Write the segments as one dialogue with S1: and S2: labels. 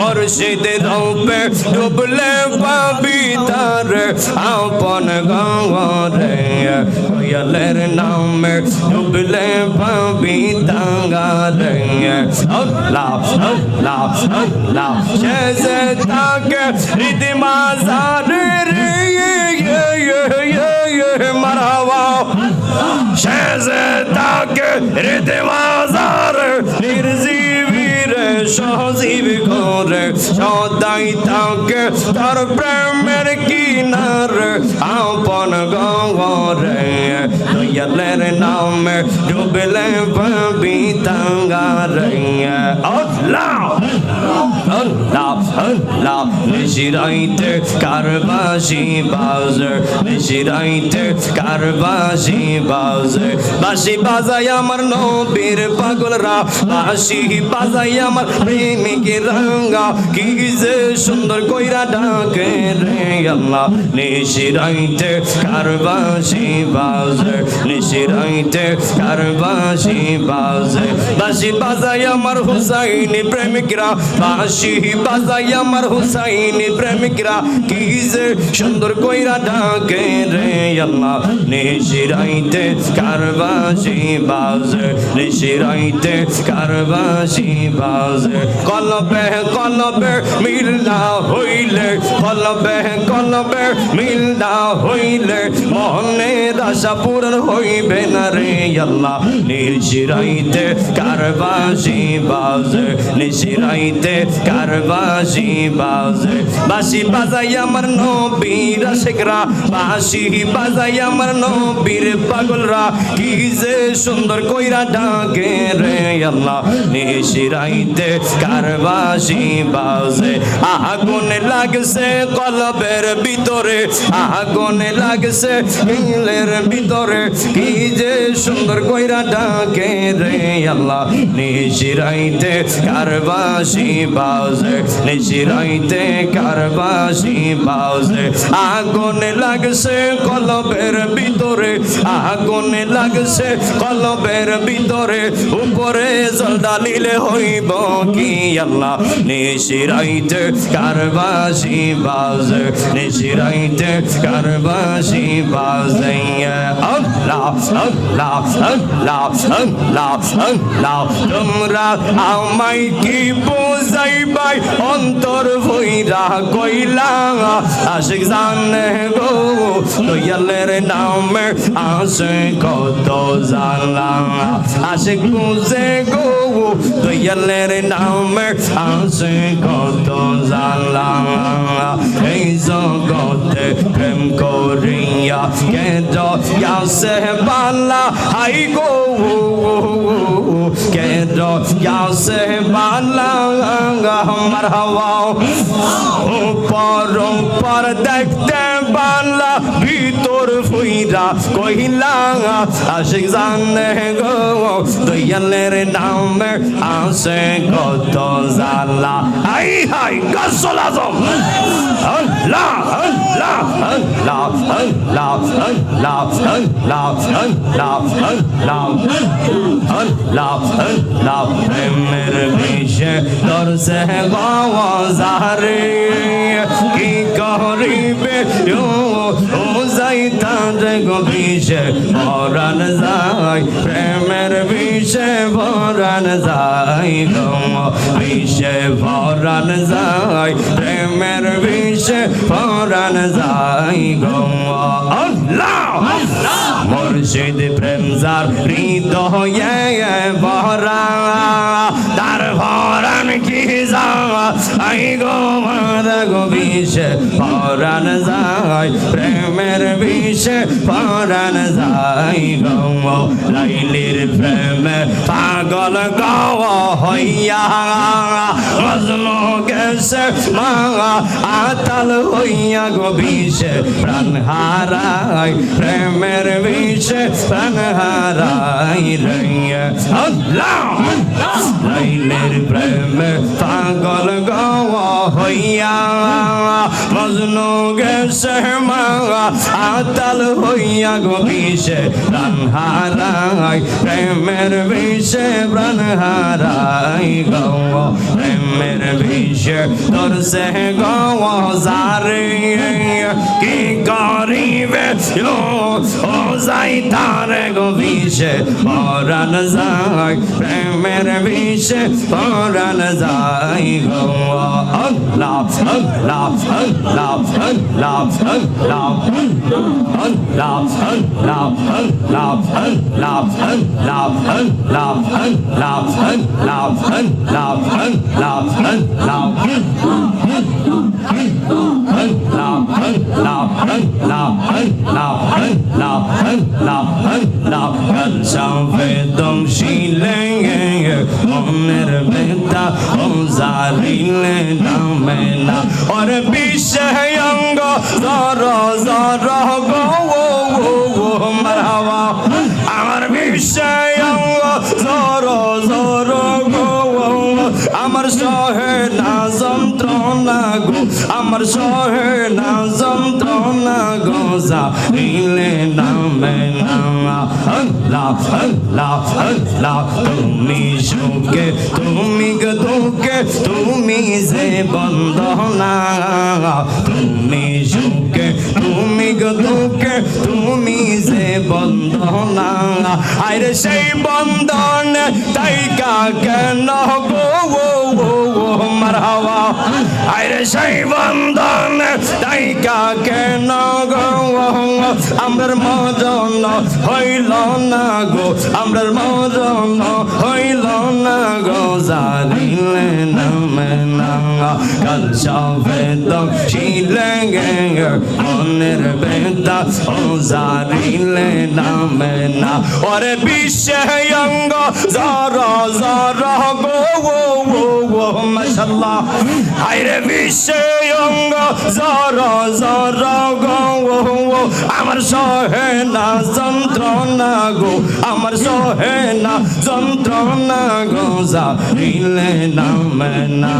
S1: মুর্শিদ রূপে ডুবলে পাবি তার আপন গরে কোয়েলের নামে ডুবলে পাবি তাঙ্গারে আল্লাহ আল্লাহ আল্লাহ শেষে তাকে হৃদি মাজারে রে মারহাবা শেষে তাকে হৃদি মাজারে নির্জীবীর সজীব করে সদাই তাকে তার প্রেমের কিনার আপন গরে দয়ালের নামে ডুবলে পাবি তাঙ্গারে আল্লাহ আল্লাহ আল্লাহ নিশিরাইতে কারবাসি বাজার নিশিরাইতে কারবাসি বাজার বাঁশি বাজাই আমার নবীর পাগলরা বাঁশি বাজাই আমার প্রেমিকের রঙ্গা কি যে সুন্দর কইরা ডাকে রে আল্লাহ নিশিরাইতে কারবাসি বাজার নিশিরাইতে কারবাসি বাজার বাঁশি বাজাই আমার হুসাইনি প্রেমিকরা বাঁশি বাজাই আমার হুসাইনি প্রেমিকরা কি যে সুন্দর কইরা ডাকে রে আল্লাহ নিশিরাইতে কারবাসি বাজার নিশিরাইতে কারবাসি বাজার কলবে কলবে মিল না হইলে কলবে কলবে মিল না হইলে মনের আশা পূরণ হইবে না রে আল্লাহ নিশিরাইতে কারবাসি বাজার নিশিরাইতে কারবাসি বাজার বাঁশি বাজাই আমার নবীর আশিকরা বাঁশি বাজাই আমার নবীর পাগলরা কি যে সুন্দর কইরা ডাকে রে আল্লাহ নিশিরাইতে কারবাসি বাজে আগুন লাগছে কলবের ভিতরে আগুন লাগছে দিলের ভিতরে কি যে সুন্দর কইরা ডাকে রে আল্লাহ নিশিরাইতে কারবাসি বাজে নিশিরাইতে কারবাসি বাজে আগুন লাগছে কলবের ভিতরে আগুন লাগছে কলবের ভিতরে উপরে জল ডালিলে হইব কি আল্লাহ নিশিরাইতে কারবাসি বাজে নিশিরাইতে কারবাসি বাজে আল্লাহ আল্লাহ আল্লাহ আল্লাহ আল্লাহ তোমরা আমায় কি বুঝাইবাই অন্তর ভইরা কইলা আশিক জানে গো দয়ালের নামে আসে কত জানলা আশিক বুঝে গো দয়ালের নামে আসে কত জানলা এই জগতে প্রেম করিয়া কেদ ইয়াসে বালা হাই গো কেদ ইয়াসে বালা মারহাবা পর দেখতে বালা ভিতর ফুইরা কহিলা আশিক জানে গো দয়ালের নামে আসে কত জালা হাই হাই গাছল আজম আল্লাহ আল্লাহ আল্লাহ আল্লাহ আল্লাহ আল্লাহ আল্লাহ আল্লাহ আল্লাহ আল্লাহ প্রেমের বিষে দরসে গওয়াজারে কি করিবে ও যাইতার গো বিষে ভরান যায় প্রেমের বিষে ভরান যায় গো বিষে ভরান যায় প্রেমের বিষে ভরান যায় গো আল্লাহ মুর্শিদ প্রেম যার হৃদয়ে ভরা তার ভরান কি যায় গো গো বিষে ভরান যায় প্রেমের বিষে ভরান যায় গো লাইলির প্রেমে পাগল গাওয়া হইয়া মজনু গেছে মা আতাল হইয়া গো বিষে প্রাণ হারাই প্রেমের বিষে প্রাণ হারাই রইয়া আল্লাহ লাইলির প্রেমে পাগল গাওয়া হইয়া মজনু গেছে মাওয়া আতাল হইয়া গো বিষে প্রাণ হারাই প্রেমের বিষে প্রাণ হারাই গো প্রেমের বিষে তোর সে গো জারে কি করিবে ও যাই তার গো বিষে পরাণ যায় প্রেমের বিষে পরাণ যায় গো আল্লাহ আল্লাহ আল্লাহ আল্লাহ আল্লাহ আল্লাহ আল্লাহ আল্লাহ আল্লাহ আল্লাহ আল্লাহ আল্লাহ আল্লাহ আল্লাহ আল্লাহ সাফেদম শিলেঙ্গে মনের বেতা ও জারিলে নামে না ওর বিষয়ঙ্গ জর জর গো মারহাবা আমার বিষয়ঙ্গ জর জর গো আমার সহে না যন্ত্রণা গো আমার সহে না যন্ত্রণা গো জারিলে নামে না আল্লাহ আল্লাহ আল্লাহ তুমি সুখে তুমি দুঃখে তুমি যে বন্ধনা তুমি সুখে তুমি দুঃখে তুমি যে বন্ধনা আরে সেই বন্ধন তাই কেন গো মারহাবা আরে সেই বন্ধন তাই কেন গো আমরার মরণ হইল না গো আমরার মরণ হইল না গো জানিলে নামে না কাল সাফেদম শিলেঙ্গে মনের বেতা ও জানিলে নামে না ওরে বিষয়ঙ্গ জর জর গো মাশাআল্লাহ আইরে বিষয়ঙ্গ জর জর গো আমার সহে না যন্ত্রণা গো আমার সহে না যন্ত্রণা গো জারিলে নামে না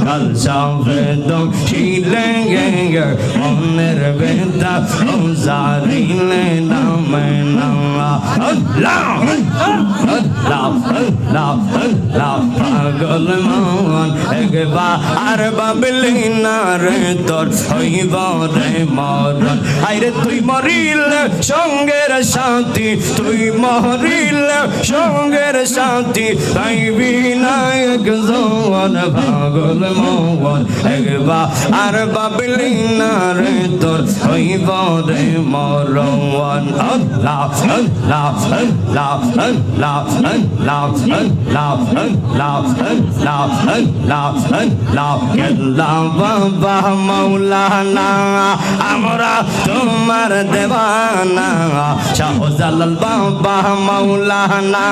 S1: কাল সাফেদম শিলেঙ্গে মনের বেতা ও জারিলে নামে না আল্লাহ আল্লাহ আল্লাহ আল্লাহ পাগল মন একবার বাবলি না রে তোর হইব রে মরণ আইরে তুই মরিলে সঙ্গের সাথী তুই মরিলে সঙ্গের সাথী পাইবি না একজন পাগল মন একবার বাবলি না রে তোর হইব রে মরণ আল্লাহ আল্লাহ আল্লাহ আল্লাহ আল্লাহ আল্লাহ আল্লাহ আল্লাহ আল্লাহ আল্লাহ আল্লাহ বাবা মাওলানা আমরা তোমার দেওয়ানা শাহজালাল বাবা মাওলানা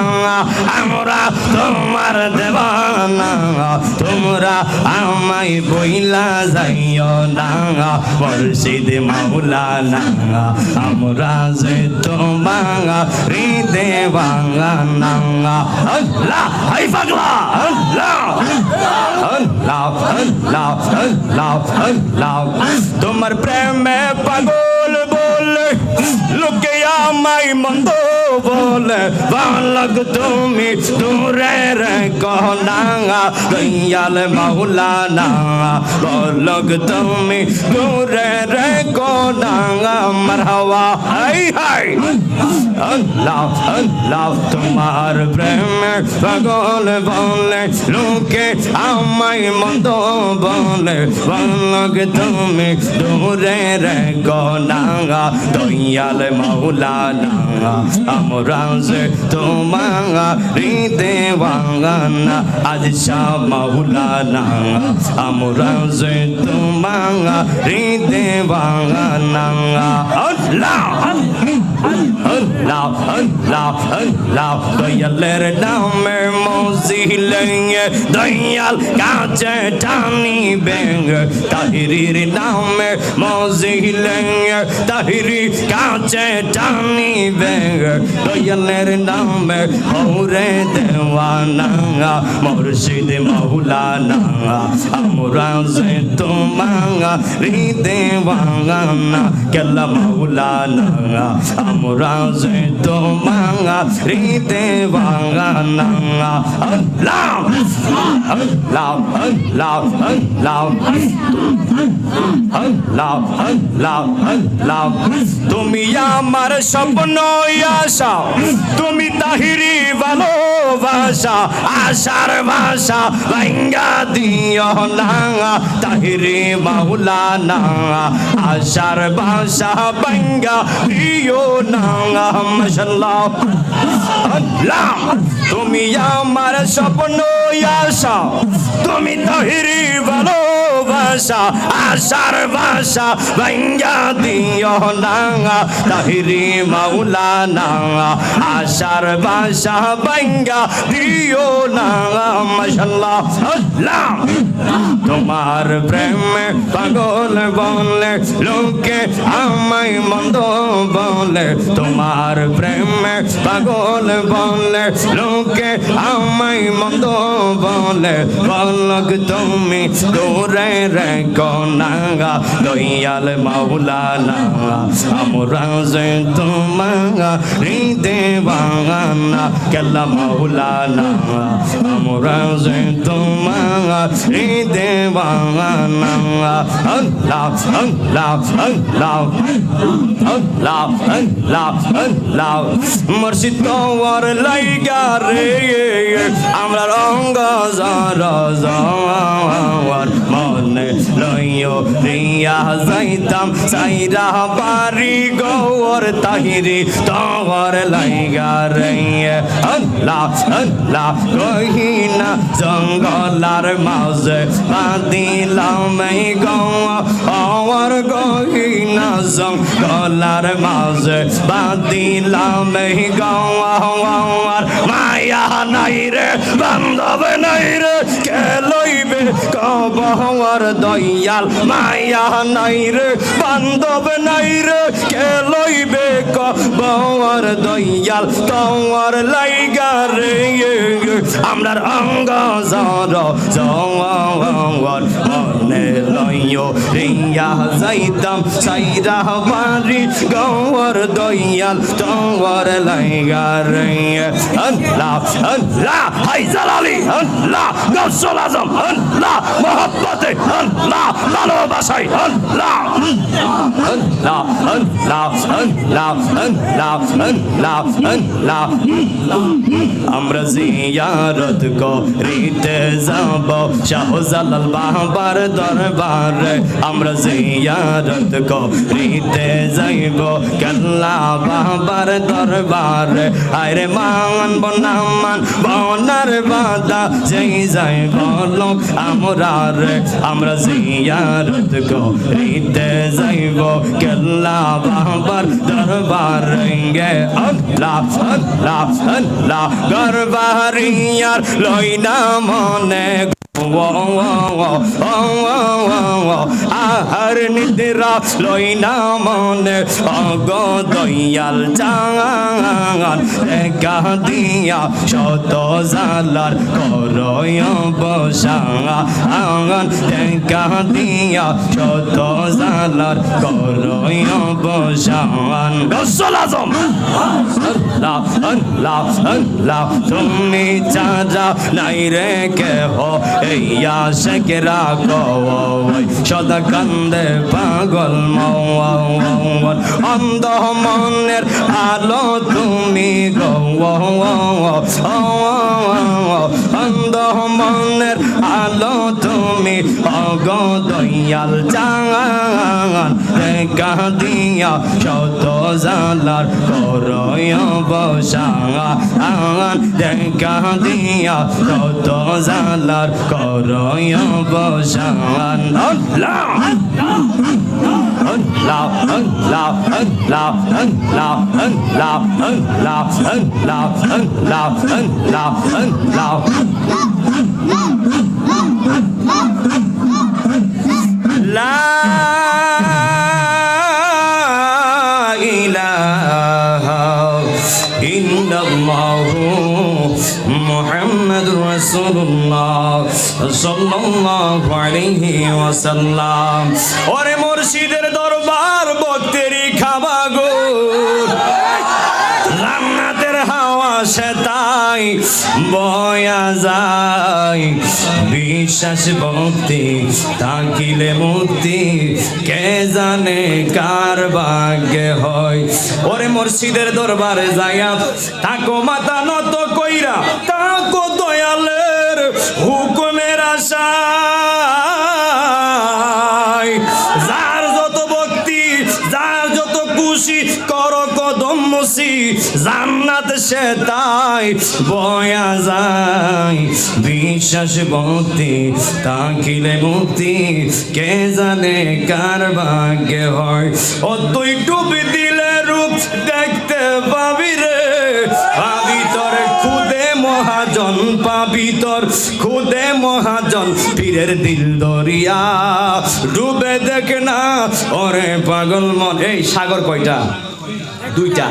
S1: আমরা তোমার দেওয়ানা তোমরা আমায় বইলা যাইও না মুর্শিদ মাওলানা আমরা যে তোমার দেওয়ানা আল্লাহ হাই পাগলা আল্লাহ আল্লাহ আল্লাহ আল্লাহ আল্লাহ তোমার প্রেমে পাগল বলে লোকে আমায় মন্দ বলে বালক তুমি দূরে রে কহনা দয়াল মাওলানা বালক তুমি দূরে রে কহনা মারহাবা হাই হাই আল্লাহ আল্লাহ তোমার প্রেমে পাগল বলে লোকে আমায় মন্দ বলে বালক তুমি দূরে রে কহনা দয়াল মাওলানা আমরা যে তোমার দেওয়ানা আজ শাহ মাওলানা আমরা যে তোমার দেওয়ানা আল্লাহ আল্লাহ আল্লাহ আল্লাহ দয়ালের নামে মজিলে দয়াল কাছে টানিবে তাহিরির নামে মজিলে তাহির তাহিরি কাছে টানিবে দয়ালের নামে হরে দেওয়ানা মুর্শিদ মাওলানা আমরা যে তোমার দেওয়ানা কেল্লা মাওলানা আমরা যে তোমার দেওয়ানা আল্লাহ আল্লাহ আল্লাহ আল্লাহ আল্লাহ আল্লাহ আল্লাহ তুমি আমার স্বপ্ন আশা তুমি তাহিরি ভালোবাসা আশার ভাষা ভাঙ্গা দিও না তাহিরি মাওলানা আশার ভাষা ভাঙ্গা দিও না মাশাআল্লাহ আল্লাহ তুমি আমার স্বপ্ন আশা তুমি তাহিরি ভালোবাসা আশার ভাষা ভাঙ্গা দিও না তাহিরি মাওলানা আশার ভাষা ভাঙ্গা দিও না মাশাআল্লাহ আল্লাহ তোমার প্রেমে পাগল বলে লোকে আমায় মন্দ বলে তোমার প্রেমে পাগল বলে লোকে আমায় মন্দ বলে বলক তুমি দূরে রেখো না দয়াল মাওলানা আমরা যে তোমার দেওয়ানা কেল্লা মাওলানা আমরা যে তোমার দেওয়ানা আল্লাহ আল্লাহ আল্লাহ আল্লাহ আল্লাহ আল্লাহ মুর্শিদ তোর লাইগা রে আমরা রঙ্গ জর মনে লইও রিয়া যাইতাম সাইরা বাড়ি গৌর তাহিরি তোর লাইগা রে আল্লাহ আল্লাহ রহিনা জঙ্গলার মাঝে বাঁধিলাম গৌর গহিনা জঙ্গলার মাঝে বাঁধিলাম গৌর মায়া নাই রে বান্ধব নাই রে কে লইবে কবর দয়াল মায়া নাই রে বান্ধব নাই রে কে লইবে কবর দয়াল তোর লাইগা রে আমরার অঙ্গ জর মনে লইও রিয়া যাইতাম সাইরা বাড়ি গৌর দয়াল তোর লাইগা রে আল্লাহ আল্লাহ হায়দার আলী আল্লাহ গৌসুল আজম আল্লাহ মোহাব্বতে আল্লাহ ভালোবাসায় আল্লাহ আল্লাহ আল্লাহ আল্লাহ আল্লাহ আল্লাহ আল্লাহ আমরা জিয়ারত করিতে যাব শাহজালাল বাবার দরবারে আমরা জিয়ারত করিতে যাইব কেল্লা বাবার দরবারে আরে মান বনামান বনার বাদা যেই যাই বলো আমরা রে আমরা জিয়ারত করিতে যাইব কেল্লা বাবার দরবারে আল্লাহ আল্লাহ আল্লাহ গরবারিয়ার লইনা মনে আহার নিদ্রা লইনা মনে অগ দয়াল চান দেখা দিয়া শত জালার করয় বসান দেখা দিয়া শত জালার করয় বসান গৌসুল আজম আল্লাহ আল্লাহ আল্লাহ তুমি চাচা নাই রে কেহ ইয়া শেখরা গওয়াই সদা কান্দে পাগল মওয়াল অন্ধ মনের আলো তুমি অন্ধ মনের আলো তুমি অগ দয়াল চান দেখা দিয়া শত জালার করয় বসান দেখা দিয়া শত জালার করয় বসান আল্লাহ আল্লাহ আল্লাহ আল্লাহ আল্লাহ আল্লাহ আল্লাহ আল্লাহ আল্লাহ আল্লাহ আল্লাহ লা সাল্লাল্লাহু আলাইহি ওয়াসাল্লাম। ওরে মুর্শিদের দরবার ভক্তেরই খাবাগর, জান্নাতের হাওয়া সে তাই বয়া যায়। বিশ্বাস ভক্তি থাকিলে মুক্তি, কে জানে কার ভাগ্যে হয়। ওরে মুর্শিদের দরবারে যাইয়া থাকো মাথা নত কইরা, থাকো দয়ালের হুকুমের আশায়। যার যত ভক্তি, যার যত খুশি, করো কদম মুসি, জান্নাত সে তাই বয়া যায়। বিশ্বাস ভক্তি থাকিলে মুক্তি, কে জানে কার ভাগ্যে হয়। ও তুই ডুবি দিলে রূপ দেখতে পাবি রে, পাবি তোর খুদে মহাজন, পাবি তোর খুদে মহাজন। পীরের দিল দরিয়া ডুবে দেখ না ওরে পাগল মন। এই সাগর কয়টা? দুইটা,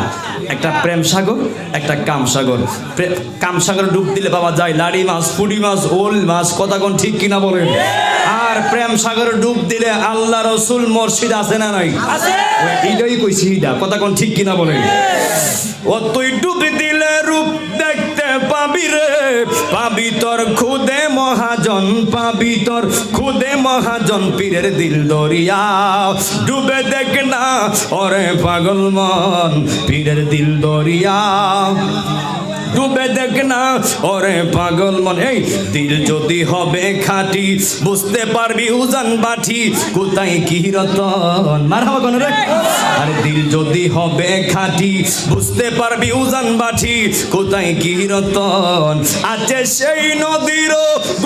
S1: একটা প্রেম সাগর, একটা কাম সাগর। কাম সাগর ডুব দিলে বাবা যায় লাড়ি মাছ, পুঁটি মাছ, ওল মাছ, কথা কোন ঠিক কিনা বলেন? আর প্রেম সাগর ডুব দিলে আল্লাহ রসুল মুর্শিদ আছে না নাই? এইটাই কইছি, এইটা কথা কোন ঠিক কিনা বলেন? ও তুই ডুবি দিলে রূপ দেখতে পাবি রে, পাবি তোর খুদে মহাজন, পাবি তোর খুদে মহাজন। পীরের দিল দরিয়া ডুবে দেখ না ওরে পাগল মন, পীরের দিল দরিয়া ডুবে দেখ না ওরে পাগল মন। এই দিল যদি হবে খাঁটি, বুঝতে পারবি উজান বাটি, কোথায় কি রতন। মারহাবা কোন রে? আরে দিল যদি হবে খাঁটি, বুঝতে পারবি উজান বাটি, কোথায় কি রতন। আছে সেই নদীর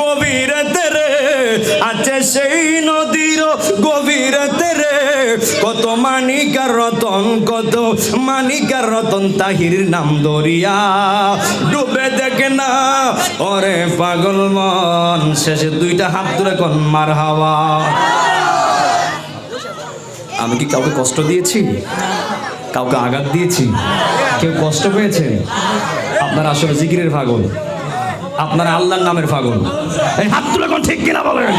S1: গভীরেতে রে, আছে সেই নদীর গভীরেতে রে, কত মানিকার রতন, কত মানিকার রতন। তাহির নাম দরিয়া ডুবে দেখে না ওরে পাগল মন। শেষে দুইটা হাত তুলে কোন মারহাবা। আমি কি কাউকে কষ্ট দিয়েছি? কাউকে আঘাত দিয়েছি? কেউ কষ্ট পেয়েছে? আপনারা আসলে জিকিরের পাগল, আপনারা আল্লাহর নামের পাগল। এই হাত তুলে কোন ঠিক কিনা বলেন?